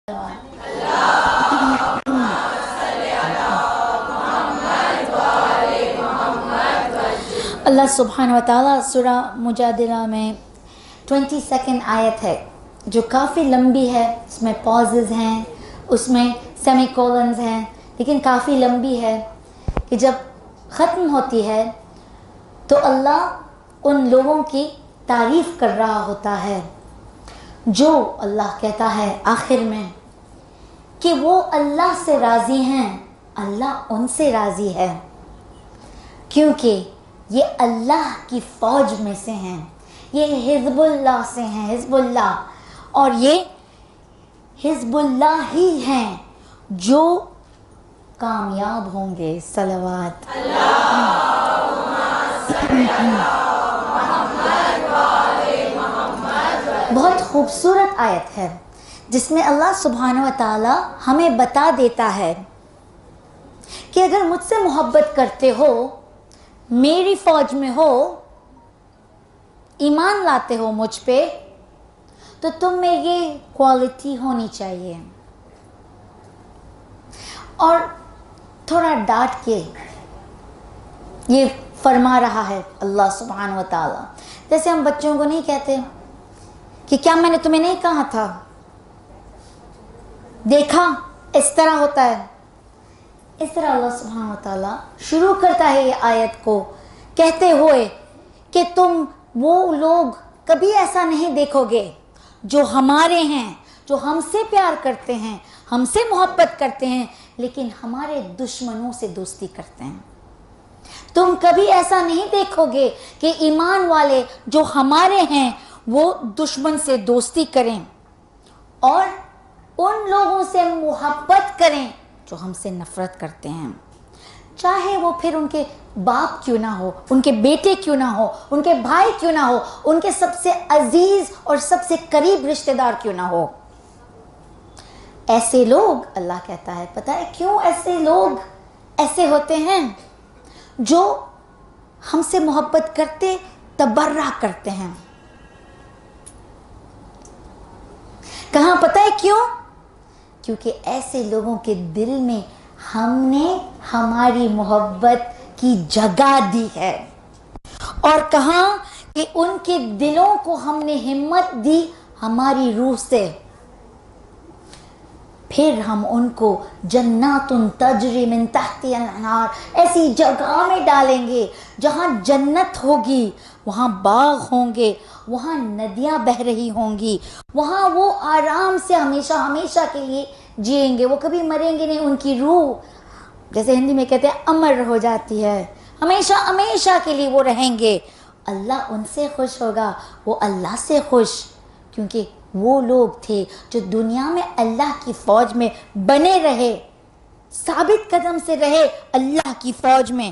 اللہ سبحانہ و تعالیٰ سورہ مجادلہ میں 22 آیت ہے جو کافی لمبی ہے، اس میں پازز ہیں، اس میں سیمی کولنز ہیں، لیکن کافی لمبی ہے کہ جب ختم ہوتی ہے تو اللہ ان لوگوں کی تعریف کر رہا ہوتا ہے جو اللہ کہتا ہے آخر میں کہ وہ اللہ سے راضی ہیں، اللہ ان سے راضی ہے کیونکہ یہ اللہ کی فوج میں سے ہیں، یہ حزب اللہ سے ہیں، حزب اللہ، اور یہ حزب اللہ ہی ہیں جو کامیاب ہوں گے۔ صلوات بہت خوبصورت آیت ہے جس میں اللہ سبحانہ و تعالی ہمیں بتا دیتا ہے کہ اگر مجھ سے محبت کرتے ہو، میری فوج میں ہو، ایمان لاتے ہو مجھ پہ، تو تم میں یہ کوالٹی ہونی چاہیے۔ اور تھوڑا ڈانٹ کے یہ فرما رہا ہے اللہ سبحانہ و تعالی، جیسے ہم بچوں کو نہیں کہتے کہ کیا میں نے تمہیں نہیں کہا تھا، دیکھا اس طرح ہوتا ہے، اس طرح اللہ سبحانہ و تعالی شروع کرتا ہے یہ آیت کو کہتے ہوئے کہ تم وہ لوگ کبھی ایسا نہیں دیکھو گے جو ہمارے ہیں، جو ہم سے پیار کرتے ہیں، ہم سے محبت کرتے ہیں، لیکن ہمارے دشمنوں سے دوستی کرتے ہیں۔ تم کبھی ایسا نہیں دیکھو گے کہ ایمان والے جو ہمارے ہیں وہ دشمن سے دوستی کریں اور ان لوگوں سے محبت کریں جو ہم سے نفرت کرتے ہیں، چاہے وہ پھر ان کے باپ کیوں نہ ہو، ان کے بیٹے کیوں نہ ہو، ان کے بھائی کیوں نہ ہو، ان کے سب سے عزیز اور سب سے قریب رشتہ دار کیوں نہ ہو۔ ایسے لوگ، اللہ کہتا ہے، پتہ ہے کیوں ایسے لوگ ایسے ہوتے ہیں جو ہم سے محبت کرتے تبرہ کرتے ہیں؟ کہاں پتہ ہے کیوں؟ کیونکہ ایسے لوگوں کے دل میں ہم نے ہماری محبت کی جگہ دی ہے، اور کہاں کہ ان کے دلوں کو ہم نے ہمت دی ہماری روح سے، پھر ہم ان کو جنات تجری من تحتها الانہار، ایسی جگہ میں ڈالیں گے جہاں جنت ہوگی، وہاں باغ ہوں گے، وہاں ندیاں بہہ رہی ہوں گی، وہاں وہ آرام سے ہمیشہ ہمیشہ کے لیے جئیں گے، وہ کبھی مریں گے نہیں، ان کی روح جیسے ہندی میں کہتے ہیں امر ہو جاتی ہے، ہمیشہ ہمیشہ کے لیے وہ رہیں گے۔ اللہ ان سے خوش ہوگا، وہ اللہ سے خوش، کیونکہ وہ لوگ تھے جو دنیا میں اللہ کی فوج میں بنے رہے، ثابت قدم سے رہے اللہ کی فوج میں،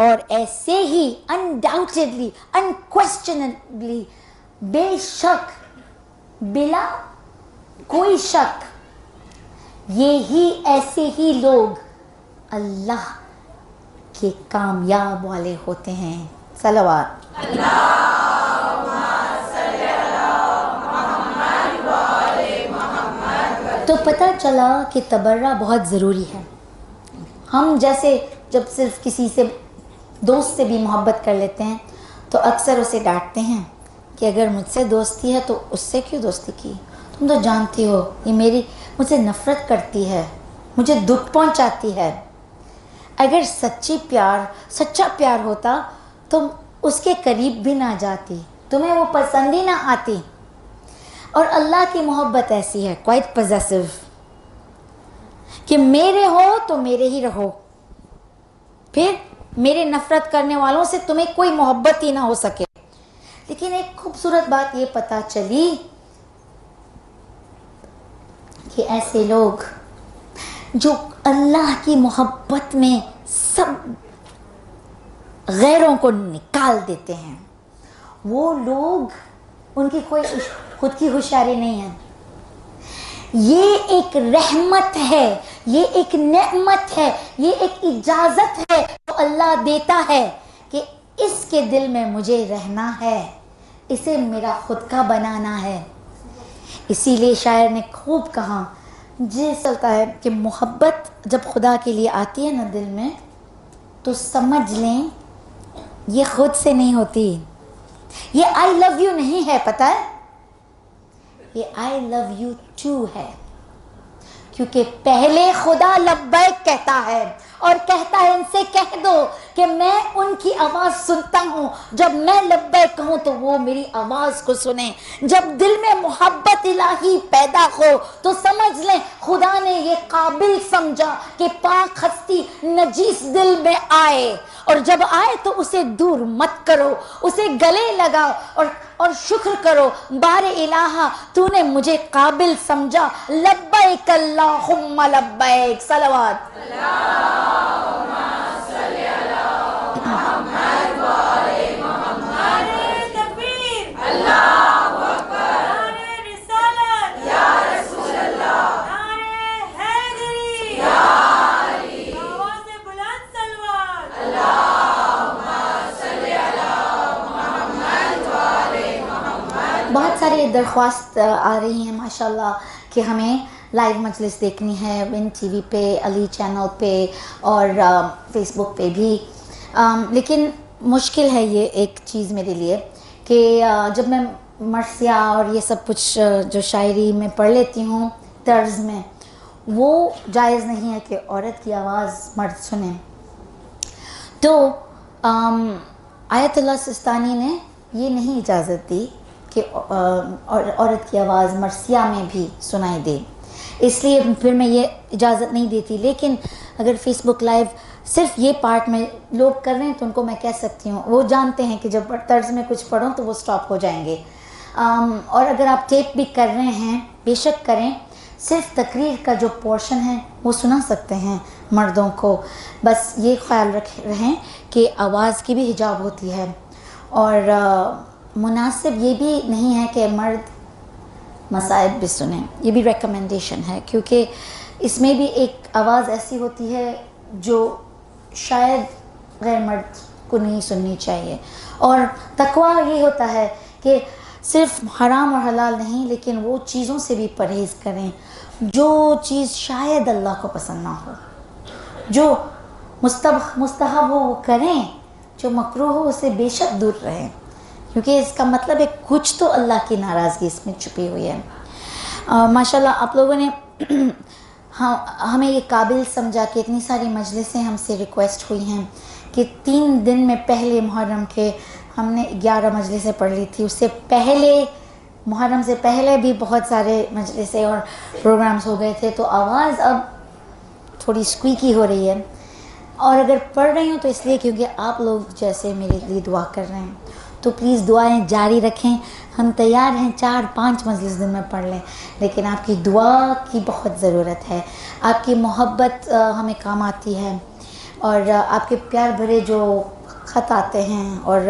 اور ایسے ہی undoubtedly unquestionably بے شک، بلا کوئی شک، یہی ایسے ہی لوگ اللہ کے کامیاب والے ہوتے ہیں۔ صلوات تو پتہ چلا کہ تبرہ بہت ضروری ہے۔ ہم جیسے جب صرف کسی سے دوست سے بھی محبت کر لیتے ہیں تو اکثر اسے ڈانٹتے ہیں کہ اگر مجھ سے دوستی ہے تو اس سے کیوں دوستی کی، تم تو جانتی ہو یہ مجھ سے نفرت کرتی ہے، مجھے دکھ پہنچاتی ہے۔ اگر سچا پیار ہوتا تم اس کے قریب بھی نہ جاتی، تمہیں وہ پسند ہی نہ آتی۔ اور اللہ کی محبت ایسی ہے، کوائٹ پوزیسو، کہ میرے ہو تو میرے ہی رہو، پھر میرے نفرت کرنے والوں سے تمہیں کوئی محبت ہی نہ ہو سکے۔ لیکن ایک خوبصورت بات یہ پتہ چلی کہ ایسے لوگ جو اللہ کی محبت میں سب غیروں کو نکال دیتے ہیں، وہ لوگ، ان کی کوئی خود کی ہوشیاری نہیں ہے، یہ ایک رحمت ہے، یہ ایک نعمت ہے، یہ ایک اجازت ہے جو اللہ دیتا ہے کہ اس کے دل میں مجھے رہنا ہے، اسے میرا خود کا بنانا ہے۔ اسی لیے شاعر نے خوب کہا جی چلتا ہے کہ محبت جب خدا کے لیے آتی ہے نا دل میں تو سمجھ لیں یہ خود سے نہیں ہوتی. یہ آئی لو یو نہیں ہے، پتہ ہے، یہ آئی لو یو ٹو ہے. کیونکہ پہلے خدا لبیک کہتا ہے اور کہتا ہے ان سے کہہ دو کہ میں ان کی آواز سنتا ہوں، جب میں لبیک کہوں تو وہ میری آواز کو سنیں. جب دل میں محبت الہی پیدا ہو تو سمجھ لیں خدا نے یہ قابل سمجھا کہ پاک ہستی نجیس دل میں آئے، اور جب آئے تو اسے دور مت کرو، اسے گلے لگاؤ اور شکر کرو، بار الہ تو نے مجھے قابل سمجھا، لبیک اللہم لبیک. صلوات. بہت ساری درخواست آ رہی ہیں ماشاءاللہ کہ ہمیں لائیو مجلس دیکھنی ہے ون ٹی وی پہ، علی چینل پہ اور فیس بک پہ بھی. لیکن مشکل ہے یہ ایک چیز میرے لیے کہ جب میں مرثیہ اور یہ سب کچھ جو شاعری میں پڑھ لیتی ہوں طرز میں، وہ جائز نہیں ہے کہ عورت کی آواز مرد سنیں. تو آیت اللہ سستانی نے یہ نہیں اجازت دی کہ عورت کی آواز مرثیہ میں بھی سنائی دے، اس لیے پھر میں یہ اجازت نہیں دیتی. لیکن اگر فیس بک لائیو صرف یہ پارٹ میں لوگ کر رہے ہیں تو ان کو میں کہہ سکتی ہوں، وہ جانتے ہیں کہ جب طرز میں کچھ پڑھوں تو وہ سٹاپ ہو جائیں گے. اور اگر آپ ٹیپ بھی کر رہے ہیں بے شک کریں، صرف تقریر کا جو پورشن ہے وہ سنا سکتے ہیں مردوں کو. بس یہ خیال رکھ رہیں کہ آواز کی بھی حجاب ہوتی ہے، اور مناسب یہ بھی نہیں ہے کہ مرد مصائب بھی سنیں، یہ بھی ریکمنڈیشن ہے، کیونکہ اس میں بھی ایک آواز ایسی ہوتی ہے جو شاید غیر مرد کو نہیں سننی چاہیے. اور تقویٰ یہ ہوتا ہے کہ صرف حرام اور حلال نہیں، لیکن وہ چیزوں سے بھی پرہیز کریں جو چیز شاید اللہ کو پسند نہ ہو، جو مستحب ہو وہ کریں، جو مکروہ ہو اسے بے شک دور رہیں، کیونکہ اس کا مطلب ہے کچھ تو اللہ کی ناراضگی اس میں چھپی ہوئی ہے. ماشاءاللہ آپ لوگوں نے ہمیں یہ قابل سمجھا کہ اتنی ساری مجلسیں ہم سے ریکویسٹ ہوئی ہیں کہ 3 دن میں پہلے محرم کے ہم نے 11 مجلسیں پڑھ لی تھی. اس سے پہلے محرم سے پہلے بھی بہت سارے مجلسیں اور پروگرامز ہو گئے تھے، تو آواز اب تھوڑی اسکویکی ہو رہی ہے. اور اگر پڑھ رہی ہوں تو اس لیے کیونکہ آپ لوگ جیسے میرے لیے دعا کر رہے ہیں، تو پلیز دعائیں جاری رکھیں. ہم تیار ہیں 4-5 مجلس دن میں پڑھ لیں، لیکن آپ کی دعا کی بہت ضرورت ہے. آپ کی محبت ہمیں کام آتی ہے، اور آپ کے پیار بھرے جو خط آتے ہیں اور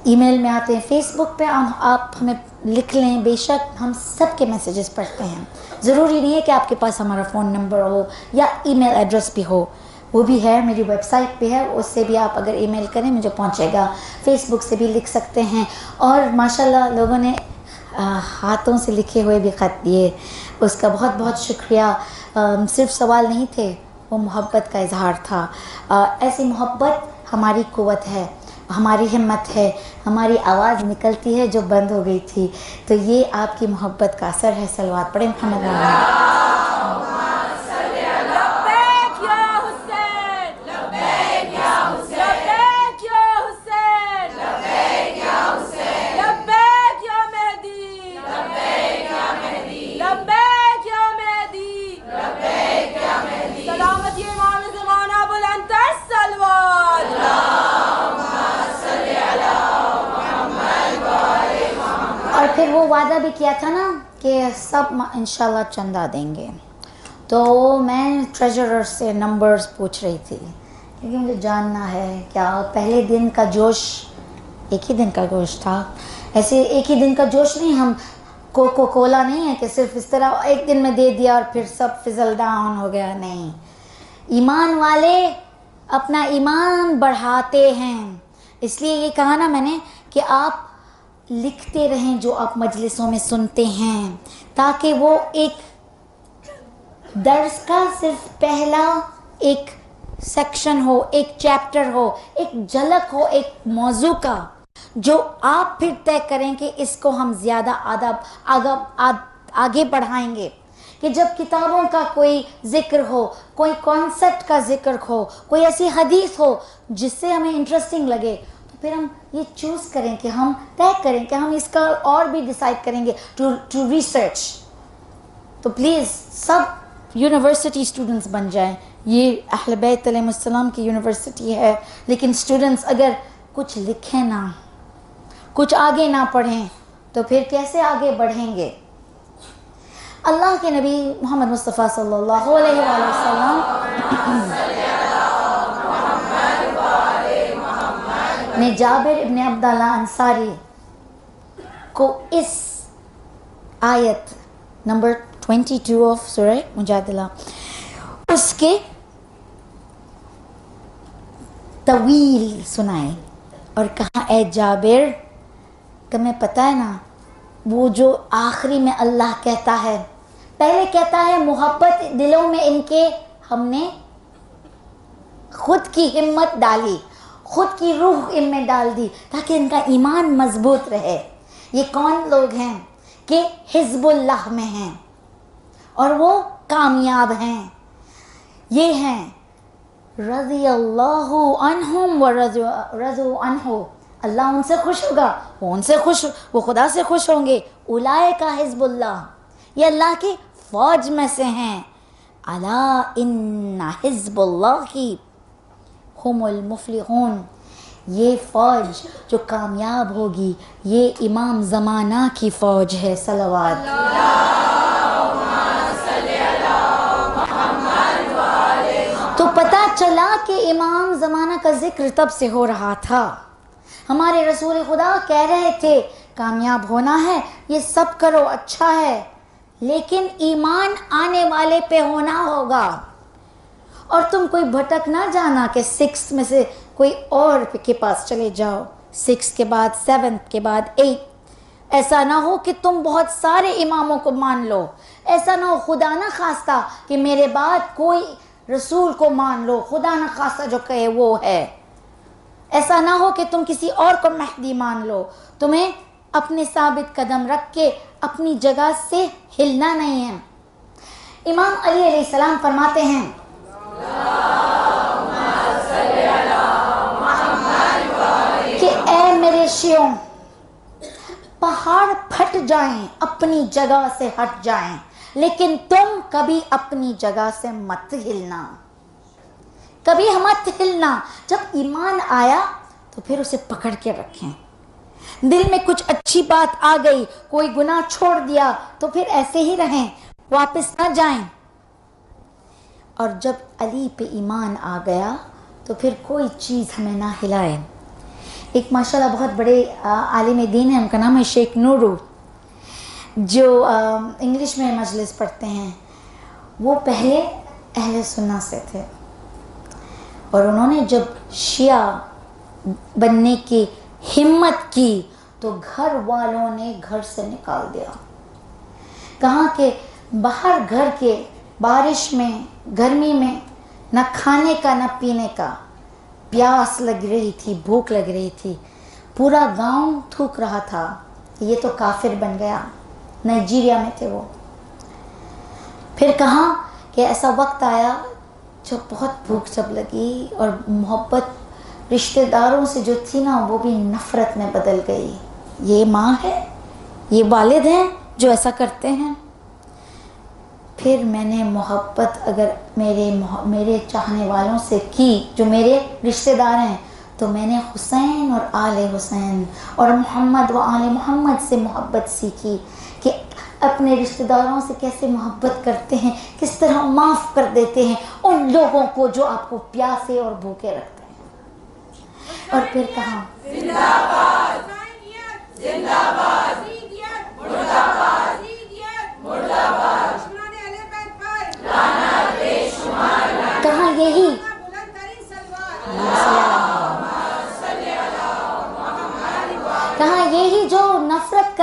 ای میل میں آتے ہیں، فیس بک پہ آپ ہمیں لکھ لیں، بے شک ہم سب کے میسیجز پڑھتے ہیں. ضروری نہیں ہے کہ آپ کے پاس ہمارا فون نمبر ہو یا ای میل ایڈریس بھی ہو، وہ بھی ہے، میری ویب سائٹ پہ ہے، اس سے بھی آپ اگر ای میل کریں مجھے پہنچے گا. فیس بک سے بھی لکھ سکتے ہیں. اور ماشاءاللہ لوگوں نے ہاتھوں سے لکھے ہوئے بھی خط دیے، اس کا بہت بہت شکریہ. صرف سوال نہیں تھے، وہ محبت کا اظہار تھا. ایسی محبت ہماری قوت ہے، ہماری ہمت ہے، ہماری آواز نکلتی ہے جو بند ہو گئی تھی. تو یہ آپ کی محبت کا اثر ہے. صلوات پڑھیں محمد اور پھر وہ وعدہ بھی کیا تھا نا کہ سب انشاءاللہ چندہ دیں گے. تو میں ٹریجرر سے نمبرز پوچھ رہی تھی کیونکہ مجھے جاننا ہے کیا پہلے دن کا جوش ایک ہی دن کا جوش تھا. ایسے ایک ہی دن کا جوش نہیں، ہم کوکو کولا نہیں ہے کہ صرف اس طرح ایک دن میں دے دیا اور پھر سب فزل ڈاؤن ہو گیا. نہیں، ایمان والے اپنا ایمان بڑھاتے ہیں. اس لیے یہ کہا نا میں نے کہ آپ لکھتے رہیں جو آپ مجلسوں میں سنتے ہیں، تاکہ وہ ایک درس کا صرف پہلا ایک سیکشن ہو، ایک چیپٹر ہو، ایک جھلک ہو ایک موضوع کا، جو آپ پھر طے کریں کہ اس کو ہم زیادہ آگے بڑھائیں گے. کہ جب کتابوں کا کوئی ذکر ہو، کوئی کانسیپٹ کا ذکر ہو، کوئی ایسی حدیث ہو جس سے ہمیں انٹرسٹنگ لگے، تو پھر ہم یہ چوز کریں کہ ہم طے کریں کہ ہم اس کا اور بھی ڈیسائیڈ کریں گے ٹو ریسرچ. تو پلیز سب یونیورسٹی اسٹوڈنٹس بن جائیں. یہ اہل بیت علیہ السلام کی یونیورسٹی ہے، لیکن اسٹوڈنٹس اگر کچھ لکھیں نہ، کچھ آگے نہ پڑھیں، تو پھر کیسے آگے بڑھیں گے؟ اللہ کے نبی محمد مصطفیٰ صلی اللہ علیہ وآلہ وسلم نے جابر ابن عبداللہ انصاری کو اس آیت نمبر 22 آف سورہ مجادلہ اس کے طویل سنائے اور کہا، اے جابر، تمہیں پتہ ہے نا وہ جو آخری میں اللہ کہتا ہے، پہلے کہتا ہے محبت دلوں میں ان کے ہم نے خود کی ہمت ڈالی، خود کی روح ان میں ڈال دی تاکہ ان کا ایمان مضبوط رہے. یہ کون لوگ ہیں کہ حزب اللہ میں ہیں اور وہ کامیاب ہیں؟ یہ ہیں رضی اللہ عنہم ورضوا عنہ، اللہ ان سے خوش ہوگا، وہ خدا سے خوش ہوں گے. اولئک حزب اللہ، یہ اللہ کی فوج میں سے ہیں. الا ان حزب اللہ ہم المفلحون، یہ فوج جو کامیاب ہوگی یہ امام زمانہ کی فوج ہے. صلوات. تو پتہ چلا کہ امام زمانہ کا ذکر تب سے ہو رہا تھا. ہمارے رسول خدا کہہ رہے تھے کامیاب ہونا ہے، یہ سب کرو اچھا ہے، لیکن ایمان آنے والے پہ ہونا ہوگا. اور تم کوئی بھٹک نہ جانا کہ 6 میں سے کوئی اور کے پاس چلے جاؤ، 6 کے بعد 7 کے بعد 8. ایسا نہ ہو کہ تم بہت سارے اماموں کو مان لو، ایسا نہ ہو خدا نہ خواستہ کہ میرے بعد کوئی رسول کو مان لو، خدا نہ خواستہ جو کہے وہ ہے. ایسا نہ ہو کہ تم کسی اور کو مہدی مان لو. تمہیں اپنے ثابت قدم رکھ کے اپنی جگہ سے ہلنا نہیں ہے. امام علی علیہ السلام فرماتے ہیں کہ اے میرے شیعوں، پہاڑ پھٹ جائیں، اپنی جگہ سے ہٹ جائیں، لیکن تم کبھی اپنی جگہ سے مت ہلنا، کبھی مت ہلنا. جب ایمان آیا تو پھر اسے پکڑ کے رکھیں. دل میں کچھ اچھی بات آ گئی، کوئی گناہ چھوڑ دیا تو پھر ایسے ہی رہیں، واپس نہ جائیں. اور جب علی پہ ایمان آ گیا تو پھر کوئی چیز ہمیں نہ ہلائے. ایک ماشاءاللہ بہت بڑے عالم دین ہیں، ان کا نام ہے شیخ نورو، جو انگلش میں مجلس پڑھتے ہیں. وہ پہلے اہل سنہ سے تھے، اور انہوں نے جب شیعہ بننے کی ہمت کی تو گھر والوں نے گھر سے نکال دیا. کہاں کہ باہر گھر کے بارش میں گرمی میں نہ کھانے کا نہ پینے کا، پیاس لگ رہی تھی، بھوک لگ رہی تھی، پورا گاؤں تھوک رہا تھا یہ تو کافر بن گیا. نائجیریا میں تھے وہ. پھر کہاں کہ ایسا وقت آیا جب بہت بھوک جب لگی اور محبت رشتہ داروں سے جو تھی نا وہ بھی نفرت میں بدل گئی. یہ ماں ہے، یہ والد ہیں جو ایسا کرتے ہیں. پھر میں نے محبت اگر میرے چاہنے والوں سے کی جو میرے رشتہ دار ہیں، تو میں نے حسین اور آل حسین اور محمد و آل محمد سے محبت سیکھی کہ اپنے رشتہ داروں سے کیسے محبت کرتے ہیں، کس طرح معاف کر دیتے ہیں ان لوگوں کو جو آپ کو پیاسے اور بھوکے رکھتے ہیں. اور پھر کہاں زندہ باد، زندہ باد، مردہ باد، مردہ باد، کہاں یہی کہاں یہی جو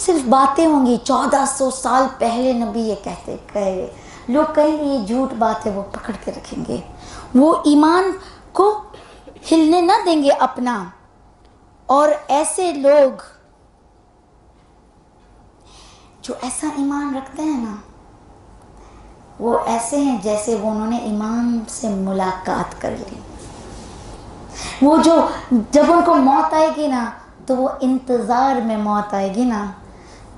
صرف باتیں ہوں گی. 1400 سال پہلے نبی یہ کہے, لوگ کہیں گے یہ جھوٹ بات ہے, وہ پکڑ کے رکھیں گے, وہ ایمان کو ہلنے نہ دیں گے اپنا. اور ایسے لوگ جو ایسا ایمان رکھتے ہیں نا, وہ ایسے ہیں جیسے وہ انہوں نے امام سے ملاقات کر لی. وہ جو جب ان کو موت آئے گی نا, تو وہ انتظار میں موت آئے گی نا,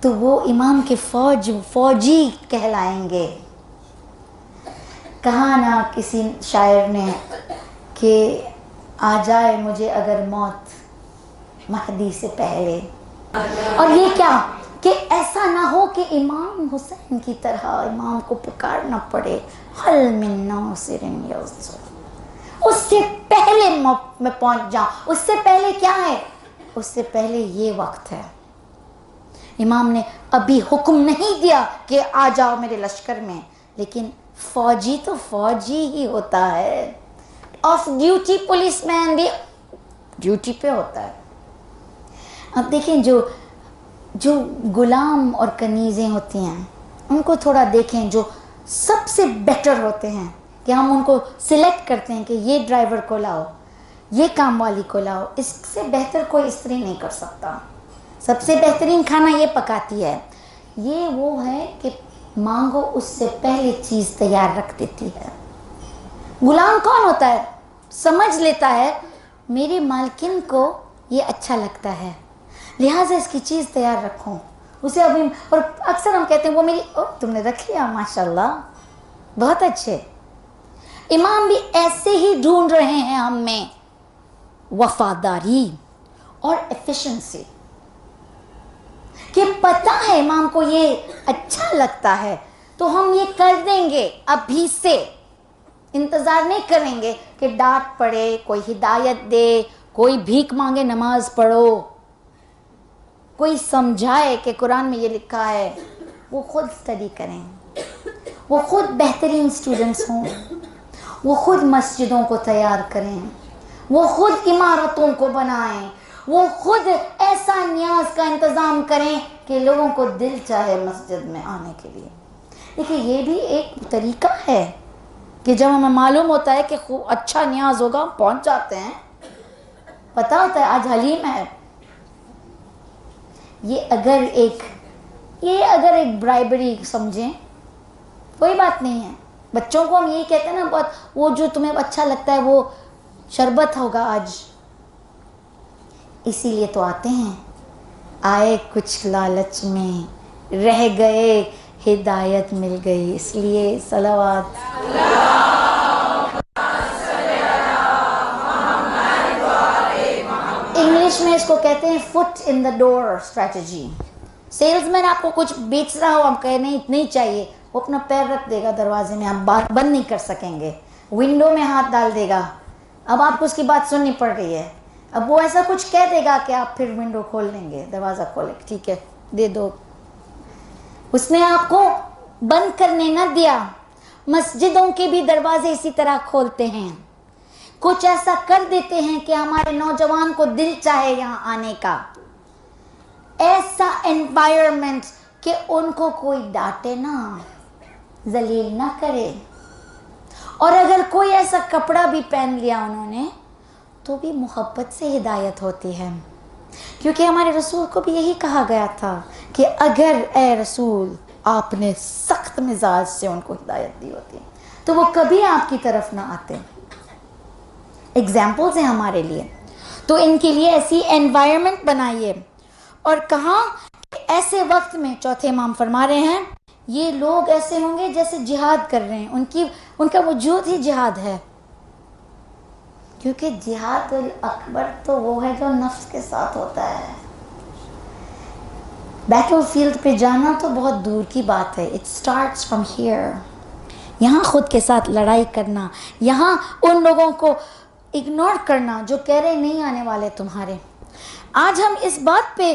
تو وہ امام کے فوجی کہلائیں گے. کہا نا کسی شاعر نے کہ آ جائے مجھے اگر موت مہدی سے پہلے. اور یہ کیا کہ ایسا نہ ہو کہ امام حسین کی طرح امام کو پکارنا پڑے, حل من ناصر یوسف, اس سے پہلے میں پہنچ جاؤں. اس سے پہلے کیا ہے؟ اس سے پہلے یہ وقت ہے. امام نے ابھی حکم نہیں دیا کہ آ جاؤ میرے لشکر میں, لیکن فوجی تو فوجی ہی ہوتا ہے. آف ڈیوٹی پولیس مین بھی ڈیوٹی پہ ہوتا ہے. اب دیکھیں جو غلام اور کنیزیں ہوتی ہیں, ان کو تھوڑا دیکھیں, جو سب سے بیٹر ہوتے ہیں کہ ہم ان کو سلیکٹ کرتے ہیں کہ یہ ڈرائیور کو لاؤ, یہ کام والی کو لاؤ. اس سے بہتر کوئی استری نہیں کر سکتا. سب سے بہترین کھانا یہ پکاتی ہے. یہ وہ ہے کہ مانگو اس سے پہلے چیز تیار رکھ دیتی ہے. غلام کون ہوتا ہے؟ سمجھ لیتا ہے میری مالکن کو یہ اچھا لگتا ہے, لہٰذا اس کی چیز تیار رکھوں اسے ابھی. اور اکثر ہم کہتے ہیں وہ میری, تم نے رکھ لیا, ماشاءاللہ بہت اچھے. امام بھی ایسے ہی ڈھونڈ رہے ہیں ہم میں وفاداری اور ایفیشنسی, کہ پتہ ہے امام کو یہ اچھا لگتا ہے تو ہم یہ کر دیں گے. ابھی سے انتظار نہیں کریں گے کہ ڈانٹ پڑے, کوئی ہدایت دے, کوئی بھیک مانگے نماز پڑھو, کوئی سمجھائے کہ قرآن میں یہ لکھا ہے. وہ خود اسٹڈی کریں, وہ خود بہترین اسٹوڈنٹس ہوں, وہ خود مسجدوں کو تیار کریں, وہ خود عمارتوں کو بنائیں, وہ خود ایسا نیاز کا انتظام کریں کہ لوگوں کو دل چاہے مسجد میں آنے کے لیے. دیکھیں یہ بھی ایک طریقہ ہے کہ جب ہمیں معلوم ہوتا ہے کہ اچھا نیاز ہوگا, ہم پہنچ جاتے ہیں. پتہ ہوتا ہے آج حلیم ہے, یہ اگر ایک برائبری سمجھیں کوئی بات نہیں ہے. بچوں کو ہم یہی کہتے ہیں نا, بہت وہ جو تمہیں اچھا لگتا ہے وہ شربت ہوگا آج, اسی لیے تو آتے ہیں. آئے کچھ لالچ میں, رہ گئے ہدایت مل گئی. اس لیے صلوات. انگلش میں اس کو کہتے ہیں فٹ ان دا ڈور اسٹریٹجی. سیلز مین آپ کو کچھ بیچ رہا ہو, ہم کہیں نہیں چاہیے, وہ اپنا پیر رکھ دے گا دروازے میں, ہم بات بند نہیں کر سکیں گے. ونڈو میں ہاتھ ڈال دے گا, اب آپ کو اس کی بات سننی پڑ رہی ہے, اب وہ ایسا کچھ کہہ دے گا کہ آپ پھر ونڈو کھول لیں گے, دروازہ کھولیں گے, ٹھیک ہے دے دو. اس نے آپ کو بند کرنے نہ دیا. مسجدوں کے بھی دروازے اسی طرح کھولتے ہیں, کچھ ایسا کر دیتے ہیں کہ ہمارے نوجوان کو دل چاہے یہاں آنے کا. ایسا انوائرمنٹ کہ ان کو کوئی ڈانٹے نہ, ذلیل نہ کرے. اور اگر کوئی ایسا کپڑا بھی پہن لیا انہوں نے تو بھی محبت سے ہدایت ہوتی ہے, کیونکہ ہمارے رسول کو بھی یہی کہا گیا تھا کہ اگر اے رسول آپ نے سخت مزاج سے ان کو ہدایت دی ہوتی تو وہ کبھی آپ کی طرف نہ آتے. ایگزامپلز ہیں ہمارے لیے. تو ان کے لیے ایسی انوائرمنٹ بنائیے. اور کہاں ایسے وقت میں چوتھے امام فرما رہے ہیں یہ لوگ ایسے ہوں گے جیسے جہاد کر رہے ہیں, ان کا وجود ہی جہاد ہے. کیونکہ جہاد الاکبر تو وہ ہے جو نفس کے ساتھ ہوتا ہے. بیٹل فیلڈ پہ جانا تو بہت دور کی بات ہے. It starts from here. یہاں خود کے ساتھ لڑائی کرنا, یہاں ان لوگوں کو اگنور کرنا جو کہہ رہے نہیں آنے والے تمہارے. آج ہم اس بات پہ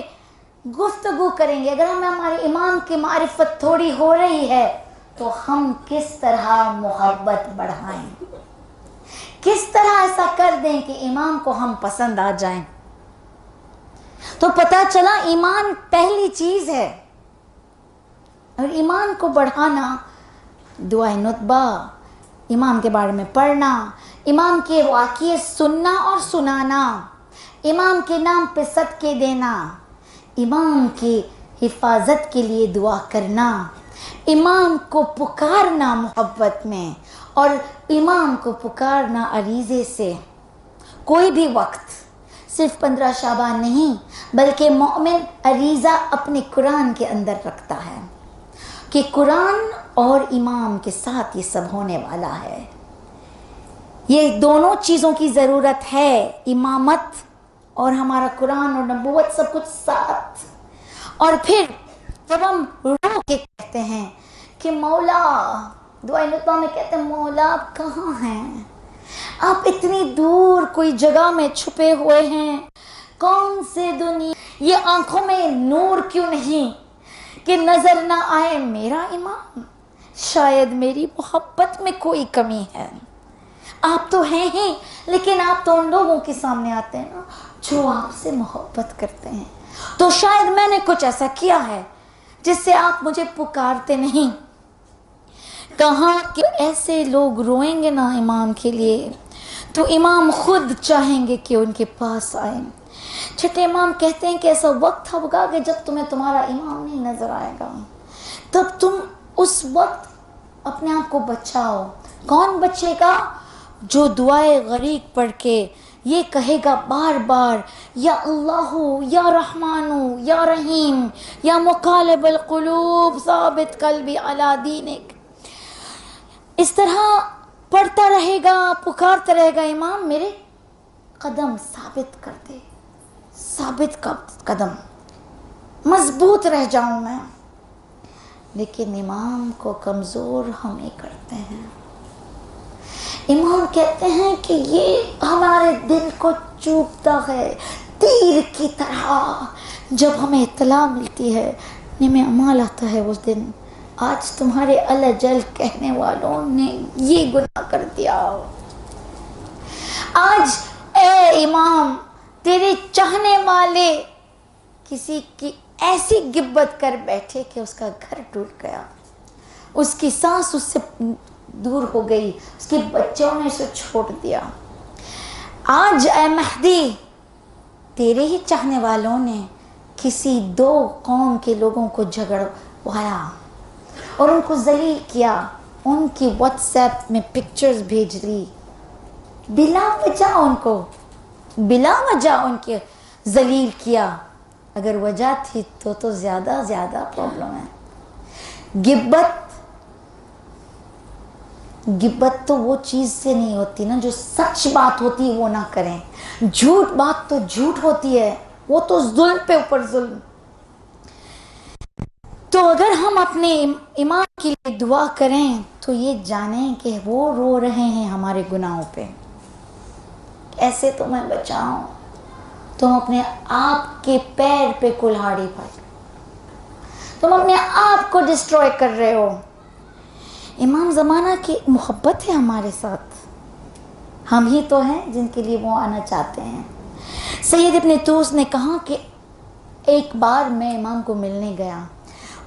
گفتگو کریں گے. اگر ہمیں ہمارے امام کی معرفت تھوڑی ہو رہی ہے تو ہم کس طرح محبت بڑھائیں, کس طرح ایسا کر دیں کہ امام کو ہم پسند آ جائیں. تو پتہ چلا ایمان پہلی چیز ہے، اور ایمان کو بڑھانا دعائے نطبہ، امام کے بارے میں پڑھنا، امام کے واقعے سننا اور سنانا، امام کے نام پہ صدقے دینا، امام کی حفاظت کے لیے دعا کرنا، امام کو پکارنا محبت میں، اور امام کو پکارنا عریضے سے۔ کوئی بھی وقت، صرف 15 شعبان نہیں، بلکہ مومن عریضہ اپنے قرآن کے اندر رکھتا ہے کہ قرآن اور امام کے ساتھ یہ سب ہونے والا ہے۔ یہ دونوں چیزوں کی ضرورت ہے، امامت اور ہمارا قرآن اور نبوت، سب کچھ ساتھ۔ اور پھر جب ہم رو کے کہتے ہیں کہ مولا، دعائے نطبہ میں کہتے ہیں مولا آپ کہاں ہیں؟ آپ اتنی دور کوئی جگہ میں چھپے ہوئے ہیں، کون سے دنیا، یہ آنکھوں میں نور کیوں نہیں کہ نظر نہ آئے میرا امام؟ شاید میری محبت میں کوئی کمی ہے۔ آپ تو ہیں ہی، لیکن آپ تو ان لوگوں کے سامنے آتے ہیں نا جو آپ سے محبت کرتے ہیں، تو شاید میں نے کچھ ایسا کیا ہے جس سے آپ مجھے پکارتے نہیں۔ کہاں کہ ایسے لوگ روئیں گے نا امام کے لیے تو امام خود چاہیں گے کہ ان کے پاس آئیں۔ چھٹے امام کہتے ہیں کہ ایسا وقت ہوگا کہ جب تمہیں تمہارا امام نہیں نظر آئے گا، تب تم اس وقت اپنے آپ کو بچاؤ۔ کون بچے گا؟ جو دعائے غریق پڑھ کے یہ کہے گا بار بار، یا اللہ یا رحمان یا رحیم یا مقالب القلوب ثابت قلبی علی دینک، اس طرح پڑھتا رہے گا، پکارتا رہے گا امام میرے قدم ثابت کر دے، ثابت قدم، مضبوط رہ جاؤں میں۔ لیکن امام کو کمزور ہم ہی کرتے ہیں۔ امام کہتے ہیں کہ یہ ہمارے دل کو چوبتا ہے تیر کی طرح۔ جب ہمیں اطلاع ملتی ہے، نیم اعمال آتا ہے اس دن، آج تمہارے الجل کہنے والوں نے یہ گناہ کر دیا، آج اے امام تیرے چاہنے والے کسی کی ایسی غیبت کر بیٹھے کہ اس کا گھر ٹوٹ گیا، اس کی سانس اس سے دور ہو گئی، اس کے بچوں نے اسے چھوڑ دیا۔ آج اے مہدی تیرے ہی چاہنے والوں نے کسی 2 قوم کے لوگوں کو جھگڑوایا اور ان کو ذلیل کیا، ان کی واٹس ایپ میں پکچرز بھیج لی، بلا وجہ ان کو، بلا وجہ ان کے ذلیل کیا۔ اگر وجہ تھی تو زیادہ پرابلم ہے۔ غیبت تو وہ چیز سے نہیں ہوتی نا جو سچ بات ہوتی ہے وہ نہ کریں، جھوٹ بات تو جھوٹ ہوتی ہے، وہ تو ظلم پہ اوپر ظلم۔ تو اگر ہم اپنے امام کے لیے دعا کریں تو یہ جانیں کہ وہ رو رہے ہیں ہمارے گناہوں پہ، ایسے تو میں بچاؤں، تم اپنے آپ کے پیر پہ کلہاڑی پڑ، تم اپنے آپ کو ڈسٹروائے کر رہے ہو۔ امام زمانہ کی محبت ہے ہمارے ساتھ، ہم ہی تو ہیں جن کے لیے وہ آنا چاہتے ہیں۔ سید ابن طوس نے کہا کہ ایک بار میں امام کو ملنے گیا،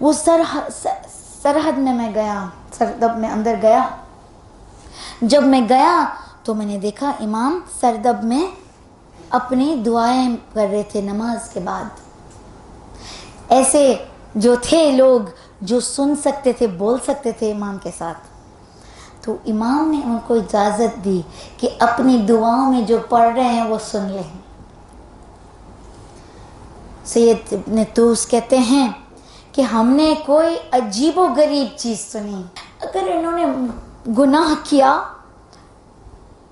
وہ سرحد میں گیا، سردب میں اندر گیا۔ جب میں گیا تو میں نے دیکھا امام سردب میں اپنی دعائیں کر رہے تھے نماز کے بعد۔ ایسے جو تھے لوگ جو سن سکتے تھے، بول سکتے تھے امام کے ساتھ، تو امام نے ان کو اجازت دی کہ اپنی دعاؤں میں جو پڑھ رہے ہیں وہ سن لیں۔ سید ابن طوس کہتے ہیں کہ ہم نے کوئی عجیب و غریب چیز سنی، اگر انہوں نے گناہ کیا،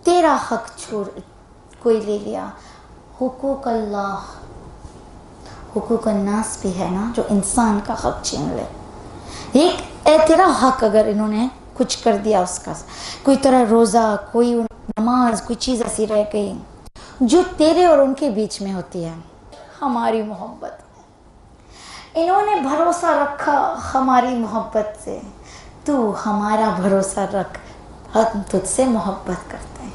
تیرا حق چھوڑ کوئی لے لیا، حقوق اللہ، حقوق الناس بھی ہے نا، جو انسان کا حق چھین لے، ایک اے تیرا حق اگر انہوں نے کچھ کر دیا، اس کا کوئی طرح روزہ، کوئی نماز، کوئی چیز ایسی رہ گئی جو تیرے اور ان کے بیچ میں ہوتی ہے، ہماری محبت، انہوں نے بھروسہ رکھا ہماری محبت سے، تو ہمارا بھروسہ رکھ، ہم تجھ سے محبت کرتے ہیں،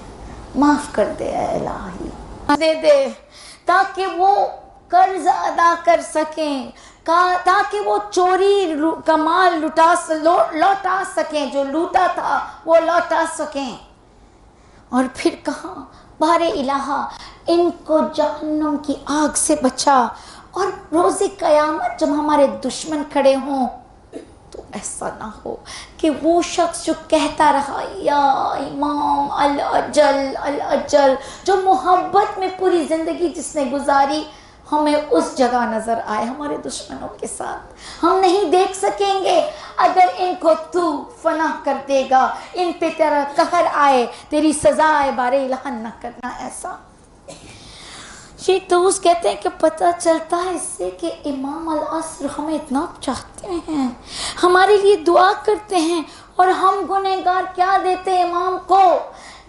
معاف کر دے اے الہی، دے دے تاکہ وہ قرض ادا کر سکیں، تاکہ وہ چوری کا مال لوٹا سکیں، جو لوٹا تھا وہ لوٹا سکیں۔ اور پھر کہا بارے الہا ان کو جہنم کی آگ سے بچا، اور روز قیامت جب ہمارے دشمن کھڑے ہوں تو ایسا نہ ہو کہ وہ شخص جو کہتا رہا یا امام الاجل الاجل، جو محبت میں پوری زندگی جس نے گزاری، ہمیں اس جگہ نظر آئے ہمارے دشمنوں کے ساتھ۔ ہم نہیں دیکھ سکیں گے اگر ان کو تو فنا کر دے گا، ان پہ تیرا قہر آئے، تیری سزا آئے، بارے الہ نہ کرنا ایسا۔ یہ دوست کہتے ہیں کہ پتہ چلتا ہے اس سے کہ امام العصر ہمیں اتنا چاہتے ہیں، ہمارے لیے دعا کرتے ہیں، اور ہم گنہگار کیا دیتے ہیں امام کو؟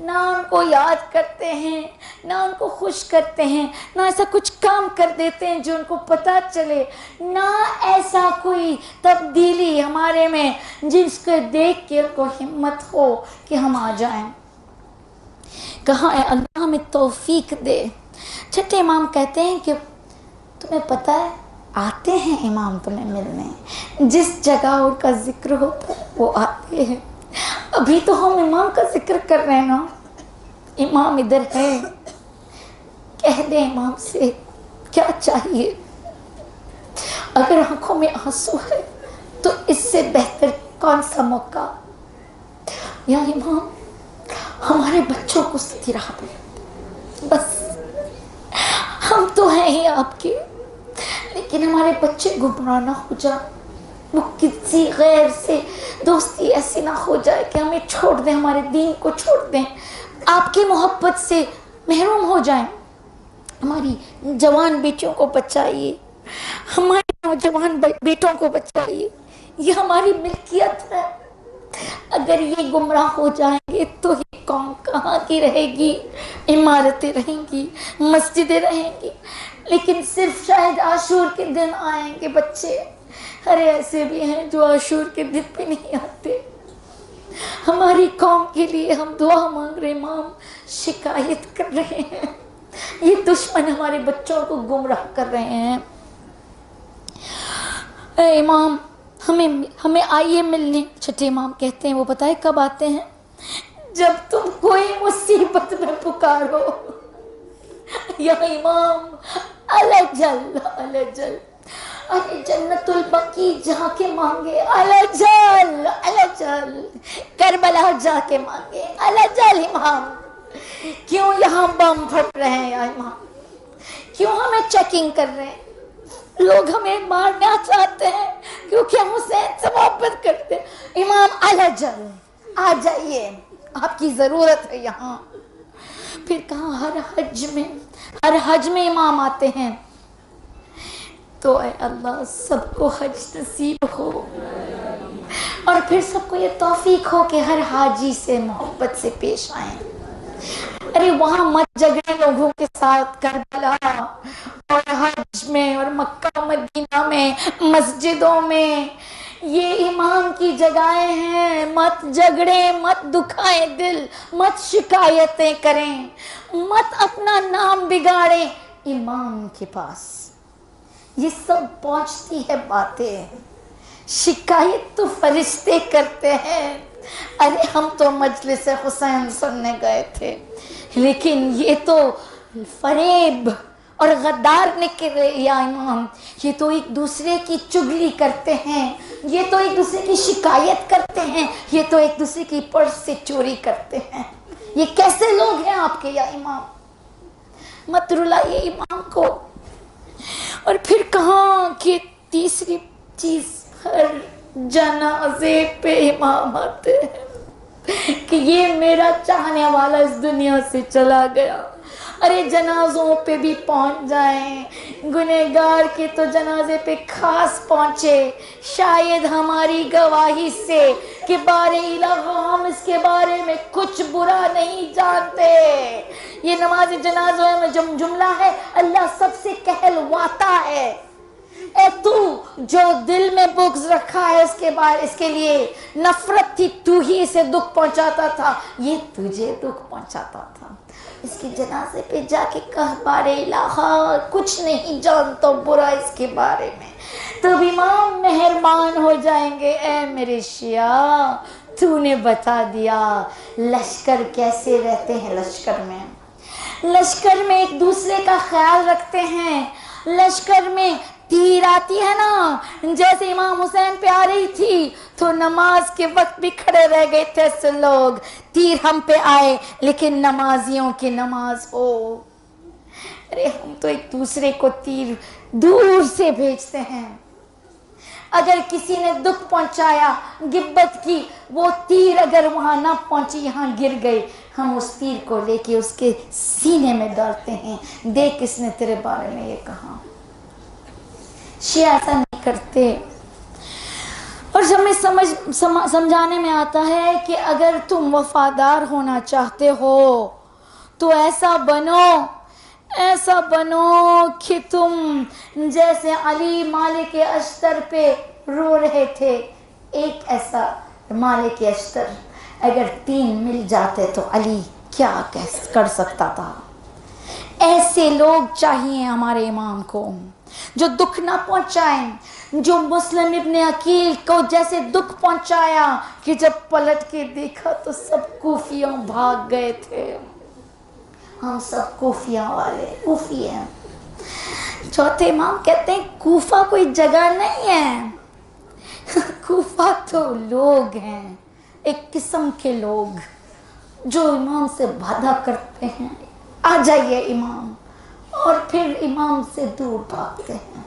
نہ ان کو یاد کرتے ہیں، نہ ان کو خوش کرتے ہیں، نہ ایسا کچھ کام کر دیتے ہیں جو ان کو پتہ چلے، نہ ایسا کوئی تبدیلی ہمارے میں جس کو دیکھ کے ان کو ہمت ہو کہ ہم آ جائیں۔ کہاں اے اللہ ہمیں توفیق دے۔ چھٹے امام کہتے ہیں کہ تمہیں پتہ ہے آتے ہیں امام تمہیں ملنے، جس جگہ ان کا ذکر ہوتا ہے وہ آتے ہیں۔ ابھی تو ہم امام کا ذکر کر رہے ہیں نا، امام ادھر ہے، کہہ دیں امام سے کیا چاہیے۔ اگر آنکھوں میں آنسو ہے تو اس سے بہتر کون سا موقع؟ یا امام ہمارے بچوں کو سیدھی راہ دے، بس ہم تو ہیں ہی آپ کے، لیکن ہمارے بچے گمراہ نہ ہو جائیں، وہ کسی غیر سے دوستی ایسی نہ ہو جائے کہ ہمیں چھوڑ دیں، ہمارے دین کو چھوڑ دیں، آپ کی محبت سے محروم ہو جائیں۔ ہماری جوان بیٹیوں کو بچائیے، ہمارے نوجوان بیٹوں کو بچائیے، یہ ہماری ملکیت ہے۔ اگر یہ گمراہ ہو جائیں گے تو یہ قوم کہاں کی رہے گی؟ عمارتیں رہیں گی، مسجدیں رہیں گی، لیکن صرف شاید عاشور کے دن آئیں گے بچے۔ ارے ایسے بھی ہیں جو عاشور کے دن بھی نہیں آتے۔ ہماری قوم کے لیے ہم دعا مانگ رہے، امام شکایت کر رہے ہیں، یہ دشمن ہمارے بچوں کو گمراہ کر رہے ہیں۔ اے امام ہمیں آئیے ملنے۔ چھٹے امام کہتے ہیں وہ بتائے کب آتے ہیں؟ جب تم کوئی مصیبت میں پکارو یا امام الجل الجل، ارے جنت البقیع جا کے مانگے، الجل الجل کربلا جا کے مانگے، الجل امام کیوں یہاں بم پھٹ رہے ہیں؟ یا امام کیوں ہمیں چیکنگ کر رہے ہیں؟ لوگ ہمیں مارنا چاہتے ہیں کیونکہ ہم حسین سے محبت کرتے ہیں۔ امام الجل آ جائیے، آپ کی ضرورت ہے یہاں۔ پھر کہاں ہر حج میں امام آتے ہیں، تو اے اللہ سب کو حج نصیب ہو، اور پھر سب کو یہ توفیق ہو کہ ہر حاجی سے محبت سے پیش آئیں۔ ارے وہاں مت جھگڑے لوگوں کے ساتھ، کربلا اور حج میں اور مکہ مدینہ میں مسجدوں میں، یہ امام کی جگہیں ہیں، مت جھگڑے، مت دکھائیں دل، مت شکایتیں کریں، مت اپنا نام بگاڑیں امام کے پاس۔ یہ سب پہنچتی ہے باتیں، شکایت تو فرشتے کرتے ہیں۔ ارے ہم تو مجلس حسین سننے گئے تھے، لیکن یہ تو فریب اور غدار نکلے یا امام، یہ تو ایک دوسرے کی چگلی کرتے ہیں، یہ تو ایک دوسرے کی شکایت کرتے ہیں، یہ تو ایک دوسرے کی پرس سے چوری کرتے ہیں۔ یہ کیسے لوگ ہیں آپ کے یا امام؟ مت رلائیے امام کو۔ اور پھر کہاں کہ تیسری چیز، ہر جنازے پہ امام آتے ہیں کہ یہ میرا چاہنے والا اس دنیا سے چلا گیا۔ ارے جنازوں پہ بھی پہنچ جائیں، گنہگار کے تو جنازے پہ خاص پہنچے، شاید ہماری گواہی سے کہ بارے الہ ہم اس کے بارے میں کچھ برا نہیں جانتے۔ یہ نماز جنازوں میں جملہ ہے، اللہ سب سے کہلواتا ہے اے تو جو دل میں بغض رکھا ہے اس کے لیے نفرت تھی، تو ہی اسے دکھ پہنچاتا تھا، یہ تجھے دکھ پہنچاتا تھا۔ اس کے جنازے پہ جا کے کہا بار الہ کچھ نہیں جانتا برا اس کے بارے میں، تو امام مہربان ہو جائیں گے، اے میرے شیعہ تو نے بتا دیا لشکر کیسے رہتے ہیں، لشکر میں ایک دوسرے کا خیال رکھتے ہیں، لشکر میں تیر آتی ہے نا، جیسے امام حسین پہ آ رہی تھی تو نماز کے وقت بھی کھڑے رہ گئے تھے سے لوگ، تیر ہم پہ آئے لیکن نمازیوں کی نماز ہو۔ ارے ہم تو ایک دوسرے کو تیر دور سے بھیجتے ہیں، اگر کسی نے دکھ پہنچایا غیبت کی، وہ تیر اگر وہاں نہ پہنچی یہاں گر گئی، ہم اس تیر کو لے کے اس کے سینے میں ڈالتے ہیں، دیکھ کس نے تیرے بارے میں یہ کہا۔ شیعہ ایسا نہیں کرتے، اور ہمیں سمجھانے میں آتا ہے کہ اگر تم وفادار ہونا چاہتے ہو تو ایسا بنو کہ تم جیسے علی مالک اشتر پہ رو رہے تھے، ایک ایسا مالک اشتر اگر 3 مل جاتے تو علی کیا کر سکتا تھا۔ ایسے لوگ چاہیے ہمارے امام کو، جو دکھ نہ پہنچائیں، جو مسلم ابن عقیل کو جیسے دکھ پہنچایا کہ جب پلٹ کے دیکھا تو سب کوفیوں بھاگ گئے تھے۔ ہم سب کوفیوں والے کوفی ہیں۔ چوتھے امام کہتے ہیں کوفہ کوئی جگہ نہیں ہے، کوفہ تو لوگ ہیں، ایک قسم کے لوگ جو امام سے وعدہ کرتے ہیں آ جائیے امام، اور پھر امام سے دور بھاگتے ہیں۔